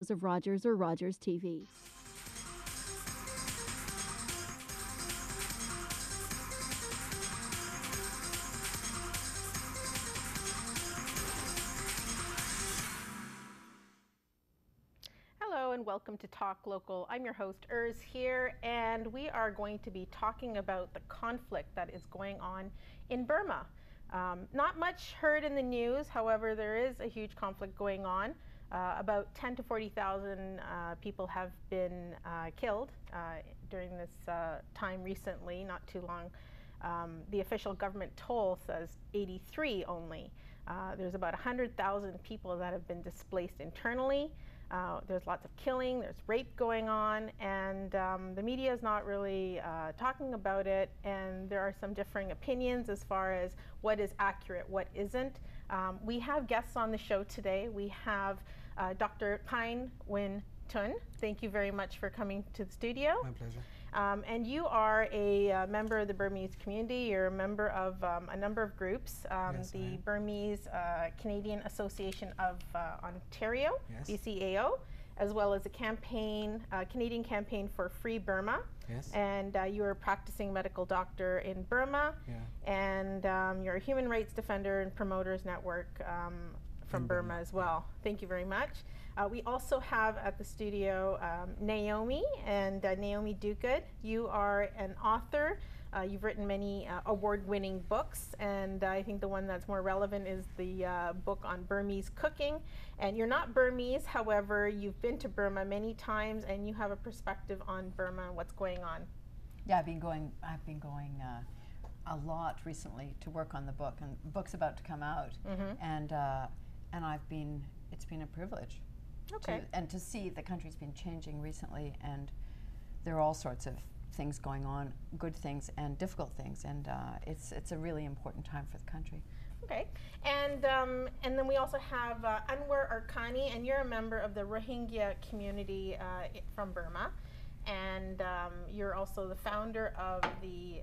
of Rogers or Rogers TV. Hello and welcome to Talk Local. I'm your host Urs here, and we are going to be talking about the conflict that is going on in Burma. Not much heard in the news, however, there is a huge conflict going on. About 10 to 40,000 people have been killed during this time recently, not too long. The official government toll says 83 only. There's about 100,000 people that have been displaced internally. There's lots of killing, there's rape going on, and the media is not really talking about it, and there are some differing opinions as far as what is accurate, what isn't. We have guests on the show today. We have Dr. Pine Win Tun. Thank you very much for coming to the studio. My pleasure. And you are a member of the Burmese community. You're a member of a number of groups, Yes, the Burmese Canadian Association of Ontario, Yes. BCAO, as well as a campaign, Canadian Campaign for Free Burma. Yes. And you're a practicing medical doctor in Burma, Yeah. and you're a human rights defender and promoters network from In Burma Burma, as well. Thank you very much. We also have at the studio Naomi, and Naomi Duguid. You are an author. You've written many award-winning books, and I think the one that's more relevant is the book on Burmese cooking. And you're not Burmese, however, you've been to Burma many times, and you have a perspective on Burma and what's going on. Yeah, I've been going a lot recently to work on the book, and the book's about to come out, and it's been a privilege. Okay. To see the country's been changing recently, and there are all sorts of things going on, good things and difficult things, and it's a really important time for the country. Okay, and then we also have Anwar Arkani, and you're a member of the Rohingya community from Burma, and you're also the founder of the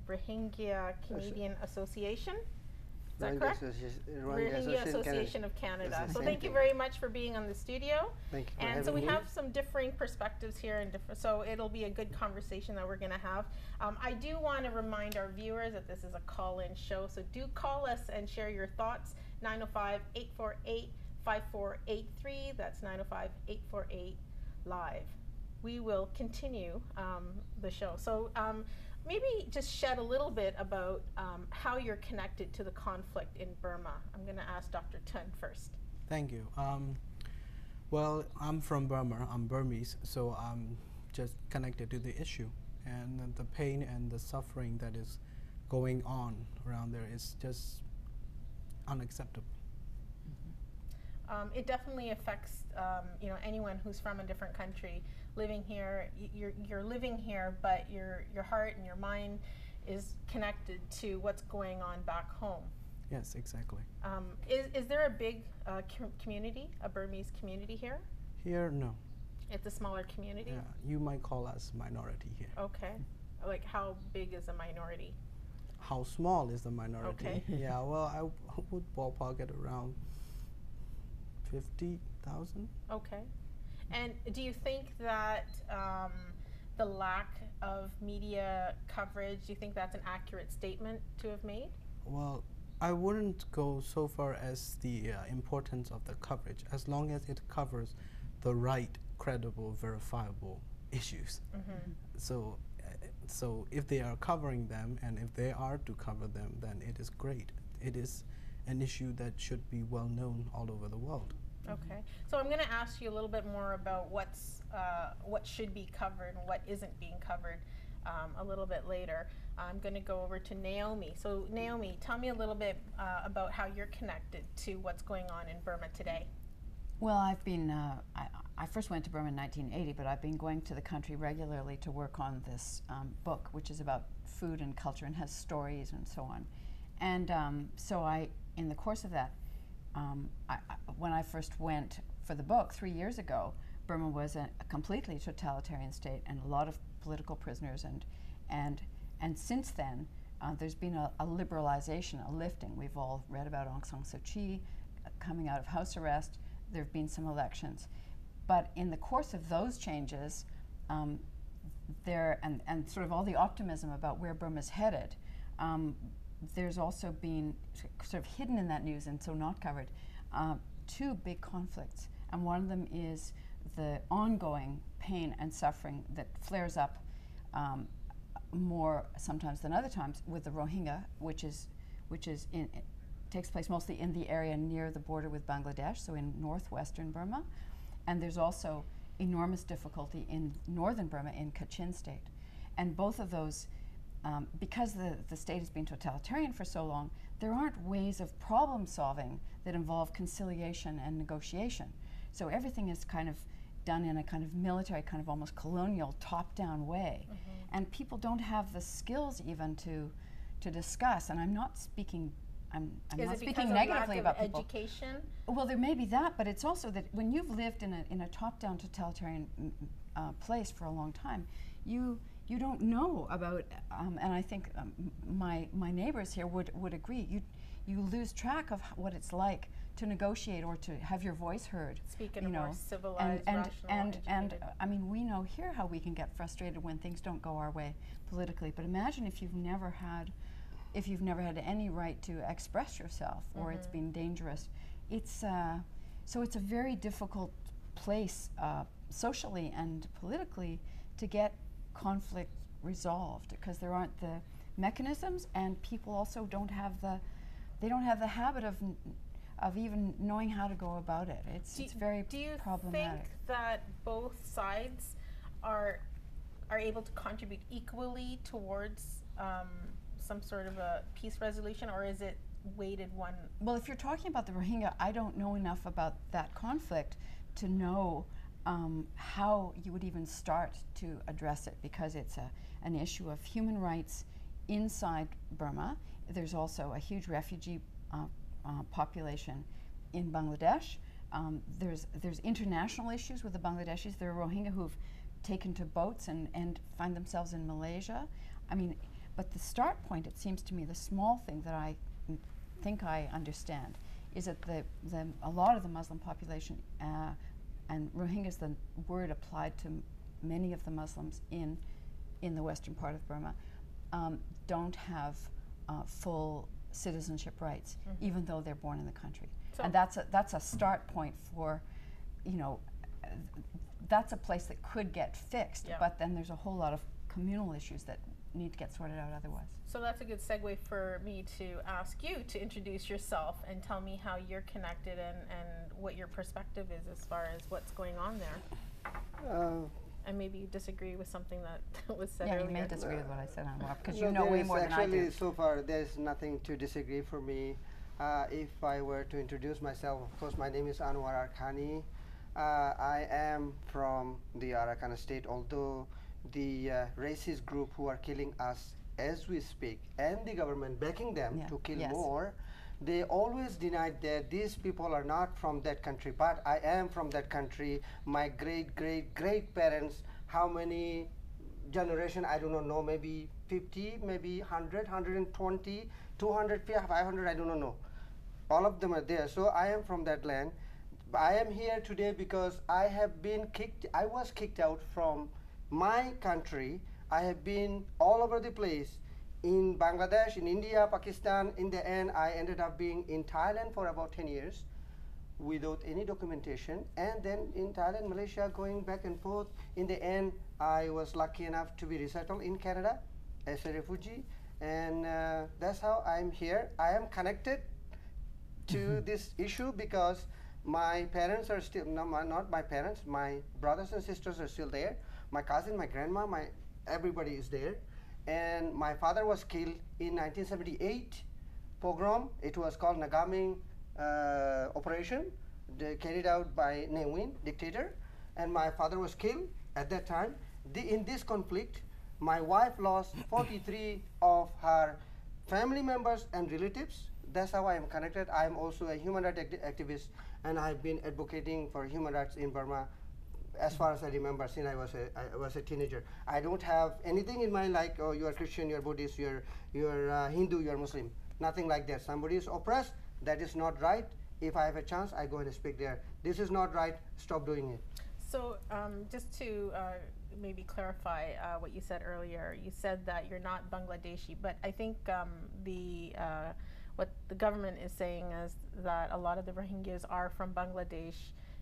Rohingya Canadian Association. Is that correct? Rohingya Association of Canada. So thank you very much for being on the studio. Thank you for And so having we me. have some differing perspectives here, and so it'll be a good conversation that we're going to have. I do want to remind our viewers that this is a call-in show, so do call us and share your thoughts. 905-848-5483. That's 905-848-LIVE. We will continue the show. So maybe just shed a little bit about how you're connected to the conflict in Burma. I'm going to ask Dr. Tun first. Thank you. Well, I'm from Burma. I'm Burmese, so I'm just connected to the issue, and the pain and the suffering that is going on around there is just unacceptable. It definitely affects anyone who's from a different country living here. You're living here, but your heart and your mind is connected to what's going on back home. Yes, exactly. Is there a big community, a Burmese community here? Here, no. It's a smaller community? Yeah, you might call us minority here. Okay. Like, how big is a minority? How small is the minority? Okay. Yeah, well, I would ballpark it around 50,000. Okay. And do you think that the lack of media coverage, do you think that's an accurate statement to have made? Well, I wouldn't go so far as the importance of the coverage, as long as it covers the right, credible, verifiable issues. So if they are covering them, and if they are to cover them, then it is great. It is an issue that should be well known all over the world. Okay, so I'm going to ask you a little bit more about what should be covered and what isn't being covered a little bit later. I'm going to go over to Naomi. So Naomi, tell me a little bit about how you're connected to what's going on in Burma today. Well, I've been, I first went to Burma in 1980, but I've been going to the country regularly to work on this book, which is about food and culture and has stories and so on. And so in the course of that, when I first went for the book 3 years ago, Burma was a completely totalitarian state and a lot of political prisoners, and since then there's been a liberalization, a lifting. We've all read about Aung San Suu Kyi coming out of house arrest. There have been some elections, But in the course of those changes, there and sort of all the optimism about where Burma's headed, there's also been sort of hidden in that news and so not covered, two big conflicts. And one of them is the ongoing pain and suffering that flares up more sometimes than other times with the Rohingya, which takes place mostly in the area near the border with Bangladesh, so in northwestern Burma. And there's also enormous difficulty in northern Burma, in Kachin state. And both of those, because the state has been totalitarian for so long, there aren't ways of problem solving that involve conciliation and negotiation. So everything is kind of done in a kind of military, kind of almost colonial, top-down way. And people don't have the skills even to discuss. And I'm not speaking I'm not speaking negatively about people. Education? Well, there may be that, but it's also that when you've lived in a top-down totalitarian place for a long time, you don't know about, and I think my neighbors here would agree. You lose track of what it's like to negotiate or to have your voice heard. Speak in a more civilized, rational, and I mean, we know here how we can get frustrated when things don't go our way politically. But imagine if you've never had any right to express yourself, or it's been dangerous. So it's a very difficult place socially and politically to get conflict resolved, because there aren't the mechanisms, and people also don't have the habit of even knowing how to go about it. It's very problematic. Do you think that both sides are able to contribute equally towards some sort of a peace resolution, or is it weighted one? Well, if you're talking about the Rohingya, I don't know enough about that conflict to know how you would even start to address it, because it's an issue of human rights inside Burma. There's also a huge refugee population in Bangladesh. There's international issues with the Bangladeshis. There are Rohingya who've taken to boats and find themselves in Malaysia. I mean, but the start point, it seems to me, the small thing that I think I understand is that a lot of the Muslim population, and Rohingya is the word applied to many of the Muslims in the western part of Burma, don't have full citizenship rights, even though they're born in the country. So and that's a start point for, that's a place that could get fixed, but then there's a whole lot of communal issues that need to get sorted out otherwise. So that's a good segue for me to ask you to introduce yourself and tell me how you're connected and what your perspective is as far as what's going on there. And maybe you disagree with something that was said earlier. Yeah, you may disagree with what I said, Anwar, because you know way more than I do. Actually, so far, there's nothing to disagree for me. If I were to introduce myself, of course, my name is Anwar Arkani. I am from the Arakan state, although the racist group who are killing us as we speak, and the government backing them to kill more, they always denied that these people are not from that country, but I am from that country. My great parents, how many generation, I do not know, maybe 50, maybe 100, 120, 200, 500, I do not know. All of them are there. So I am from that land. I am here today because I was kicked out from my country. I have been all over the place, in Bangladesh, in India, Pakistan. In the end, I ended up being in Thailand for about 10 years without any documentation, and then in Thailand, Malaysia, going back and forth. In the end, I was lucky enough to be resettled in Canada as a refugee, and that's how I'm here. I am connected to this issue because my parents are still, not my parents, my brothers and sisters are still there. My cousin, my grandma, everybody is there. And my father was killed in 1978 pogrom. It was called Nagaming operation, carried out by Ne Win, dictator. And my father was killed at that time. In this conflict, my wife lost 43 of her family members and relatives. That's how I am connected. I am also a human rights activist, and I've been advocating for human rights in Burma as far as I remember, since I was a teenager. I don't have anything in mind like, oh, you are Christian, you are Buddhist, you are Hindu, you are Muslim. Nothing like that. Somebody is oppressed, that is not right. If I have a chance, I go and speak there. This is not right, stop doing it. So just to maybe clarify what you said earlier, you said that you're not Bangladeshi, but I think what the government is saying is that a lot of the Rohingyas are from Bangladesh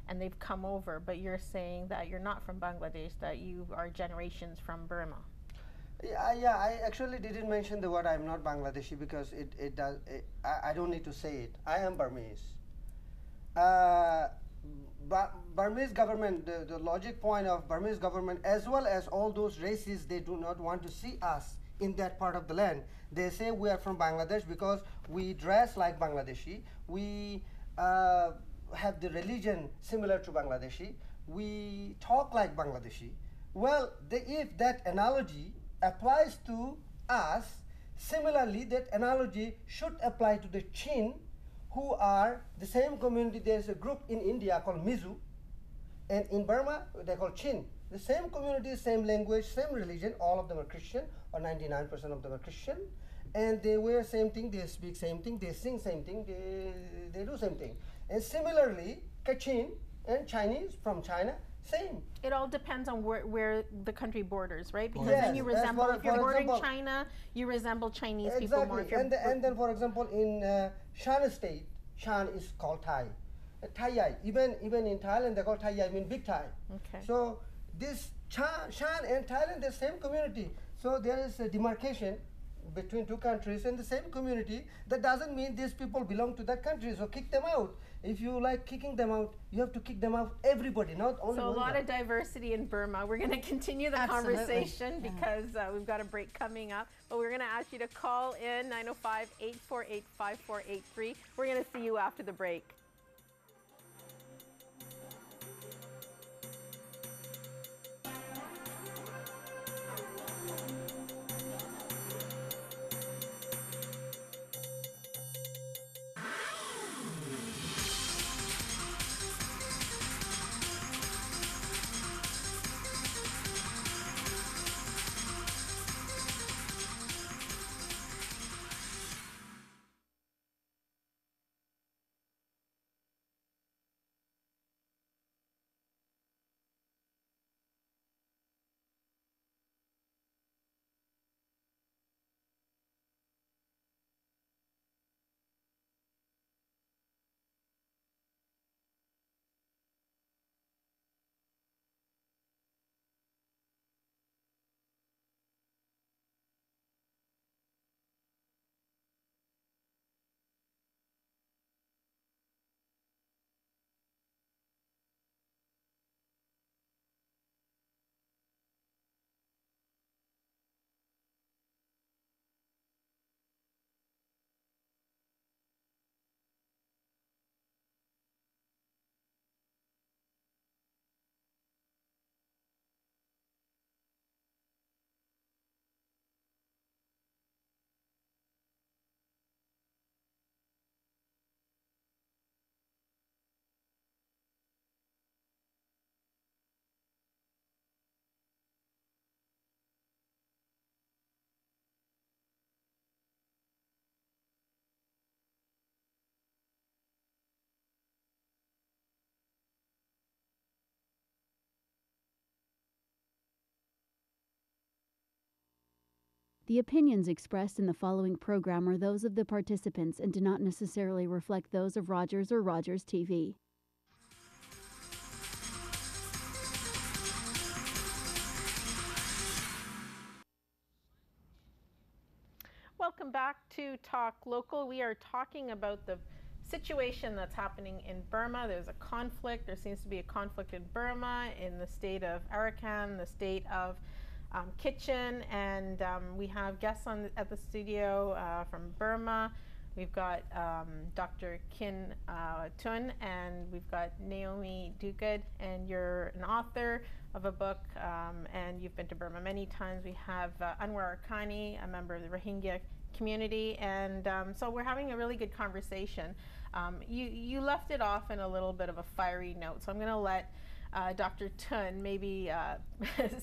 and they've come over, but you're saying that you're not from Bangladesh, that you are generations from Burma. Yeah, I actually didn't mention the word I'm not Bangladeshi because I don't need to say it. I am Burmese. Burmese government, the logic point of Burmese government, as well as all those races, they do not want to see us in that part of the land. They say we are from Bangladesh because we dress like Bangladeshi, we have the religion similar to Bangladeshi, we talk like Bangladeshi. Well, if that analogy applies to us, similarly that analogy should apply to the Chin, who are the same community. There's a group in India called Mizo, and in Burma they call Chin. The same community, same language, same religion, all of them are Christian, or 99% of them are Christian, and they wear same thing, they speak same thing, they sing same thing, they do same thing. And similarly, Kachin and Chinese from China, same. It all depends on where the country borders, right? Because Yes, then you resemble, if you're bordering example, China, you resemble Chinese exactly. people more. If you're And then, for example, in Shan state, Shan is called Thai. Thai, even in Thailand, they call Thai, I mean big Thai. Okay. So this Shan and Thailand, the same community. So there is a demarcation between two countries in the same community. That doesn't mean these people belong to that country, so kick them out. If you like kicking them out, you have to kick them out, everybody, not only So a lot Rohingya. of diversity in Burma. We're going to continue the Absolutely. conversation because we've got a break coming up. But we're going to ask you to call in 905-848-5483. We're going to see you after the break. The opinions expressed in the following program are those of the participants and do not necessarily reflect those of Rogers or Rogers TV. Welcome back to Talk Local. We are talking about the situation that's happening in Burma. There's a conflict. There seems to be a conflict in Burma, in the state of Arakan, the state of Kitchen, and we have guests at the studio from Burma. We've got Dr. Kin Tun, and we've got Naomi Duguid, and you're an author of a book, and you've been to Burma many times. We have Anwar Arkani, a member of the Rohingya community, and so we're having a really good conversation. You left it off in a little bit of a fiery note, so I'm going to let Dr. Tun maybe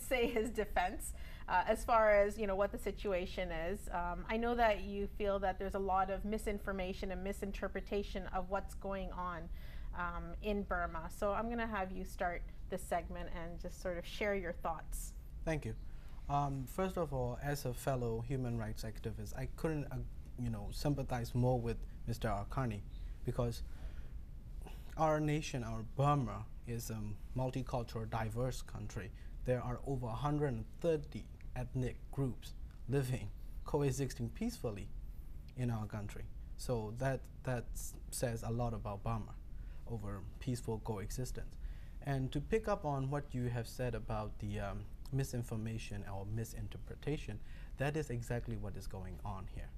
say his defense as far as what the situation is. I know that you feel that there's a lot of misinformation and misinterpretation of what's going on in Burma. So I'm going to have you start this segment and just sort of share your thoughts. Thank you. First of all, as a fellow human rights activist, I couldn't, sympathize more with Mr. Arkani, because our nation, our Burma, is a multicultural, diverse country. There are over 130 ethnic groups living, coexisting peacefully in our country. So that says a lot about Burma, over peaceful coexistence. And to pick up on what you have said about the misinformation or misinterpretation, that is exactly what is going on here.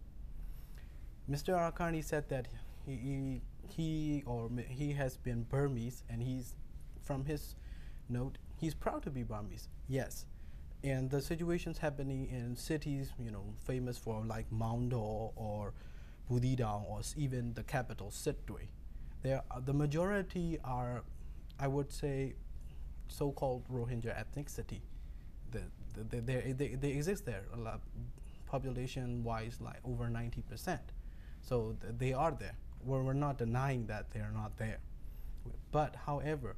Mr. Arkani said that he has been Burmese, and he's, from his note, he's proud to be Burmese. Yes, and the situations happening in cities, famous for like Maungdaw or Buthidaung, or even the capital Sitwe. The majority are, I would say, so-called Rohingya ethnicity. They exist there, population-wise, like over 90%. So they are there. We're not denying that they are not there. But however,